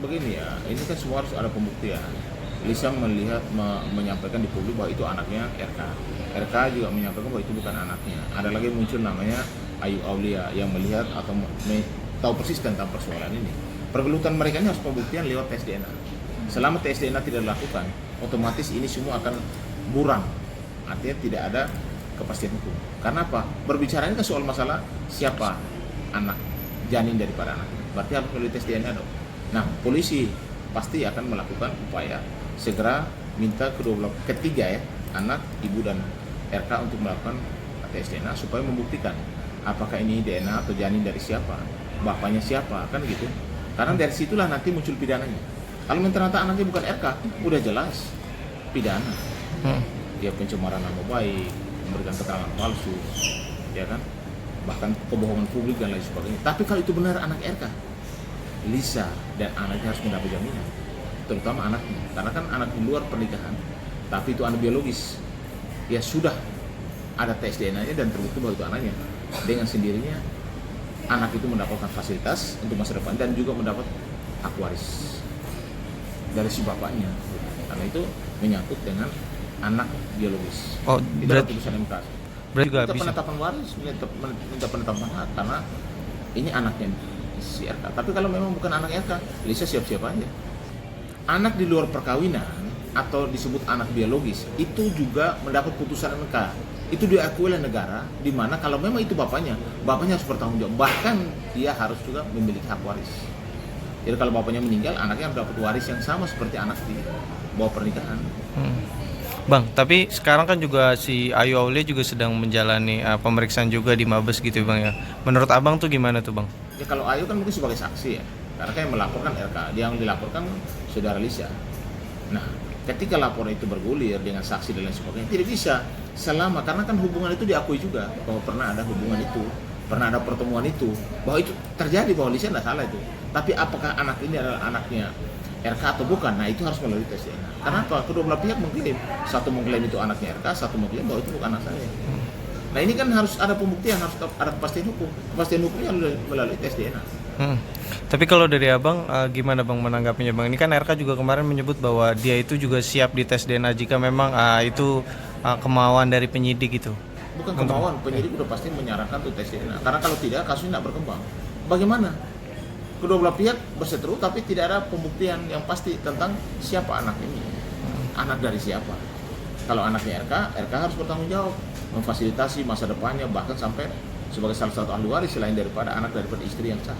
begini ya, ini kan semua harus ada pembuktian. Lisa menyampaikan di publik bahwa itu anaknya RK. RK juga menyampaikan bahwa itu bukan anaknya. Ada lagi muncul namanya Ayu Aulia yang melihat atau tahu persis tentang persoalan ini. Pergelutan mereka ini harus pembuktian lewat tes DNA. Selama tes DNA tidak dilakukan, otomatis ini semua akan buram. Artinya tidak ada kepastian hukum. Karena apa? Berbicara ini kan soal masalah siapa anak, janin daripada anak. Berarti harus melalui tes DNA dong. Nah, polisi pasti akan melakukan upaya segera minta kedua belah ketiga ya, anak, ibu dan RK untuk melakukan tes DNA supaya membuktikan apakah ini DNA atau janin dari siapa, bapaknya siapa, kan gitu. Karena dari situlah nanti muncul pidananya. Kalau ternyata anaknya bukan RK, udah jelas pidana. Dia pencemaran nama baik, memberikan keterangan palsu, ya kan? Bahkan kebohongan publik dan lain sebagainya. Tapi kalau itu benar anak RK, Lisa dan anaknya harus mendapat jaminan, terutama anaknya, karena kan anak di luar pernikahan, tapi itu anak biologis, ya sudah ada tes DNA-nya dan terbukti bahwa itu anaknya. Dengan sendirinya anak itu mendapatkan fasilitas untuk masa depan dan juga mendapat hak waris dari si bapaknya, karena itu menyangkut dengan anak biologis. Oh, itu berarti putusan MK. berarti juga Minta bisa. penetapan waris, minta penetapan hak karena ini anaknya si RK. Tapi kalau memang bukan anak RK, Lisa siap-siap aja. Anak di luar perkawinan atau disebut anak biologis itu juga mendapat putusan MK. Itu diakui oleh negara, di mana kalau memang itu bapaknya harus bertanggung jawab. Bahkan dia harus juga memiliki hak waris. Jadi kalau bapaknya meninggal, anaknya harus dapat waris yang sama seperti anak di bawah pernikahan. Bang, tapi sekarang kan juga si Ayu Aulia juga sedang menjalani pemeriksaan juga di Mabes gitu Bang ya. Menurut Abang tuh gimana tuh Bang? Ya kalau Ayu kan mungkin sebagai saksi ya, karena kan yang melaporkan RK, dia yang dilaporkan saudara Lisa. Nah, ketika laporan itu bergulir dengan saksi dan lain sebagainya, tidak bisa selama, karena kan hubungan itu diakui juga bahwa pernah ada hubungan itu, pernah ada pertemuan itu, bahwa itu terjadi, bahwa Lisa tidak salah itu. Tapi apakah anak ini adalah anaknya RK atau bukan? Nah itu harus melalui tes DNA. Kenapa? Kedua belah pihak mengklaim, satu mengklaim itu anaknya RK, satu mengklaim bahwa itu bukan anak saya. Nah ini kan harus ada pembuktian, harus ada kepastian hukum. Kepastian hukumnya melalui tes DNA. Tapi kalau dari Abang gimana Bang menanggapinya Bang? Ini kan RK juga kemarin menyebut bahwa dia itu juga siap di tes DNA jika memang itu kemauan dari penyidik itu. Bukan kemauan, penyidik udah pasti menyarankan untuk tes DNA. Karena kalau tidak, kasusnya tidak berkembang. Bagaimana? Kedua belah pihak berseteru tapi tidak ada pembuktian yang pasti tentang siapa anak ini. Anak dari siapa? Kalau anaknya RK harus bertanggung jawab, memfasilitasi masa depannya, bahkan sampai sebagai salah satu ahli waris selain daripada anak daripada istri yang sah.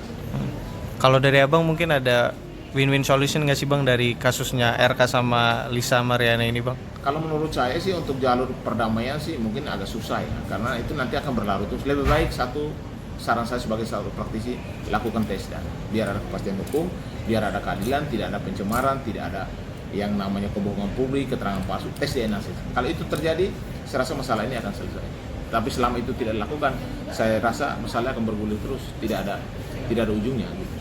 Kalau dari Abang mungkin ada win-win solution nggak sih Bang dari kasusnya RK sama Lisa Mariana ini Bang? Kalau menurut saya sih untuk jalur perdamaian sih mungkin agak susah ya, karena itu nanti akan berlarut terus. Lebih baik saran saya sebagai satu praktisi, lakukan tes DNA biar ada kepastian hukum, biar ada keadilan, tidak ada pencemaran, tidak ada yang namanya kebohongan publik, keterangan palsu. Tes DNA sih. Kalau itu terjadi, saya rasa masalah ini akan selesai. Tapi selama itu tidak dilakukan, saya rasa masalah akan bergulir terus, tidak ada ujungnya gitu.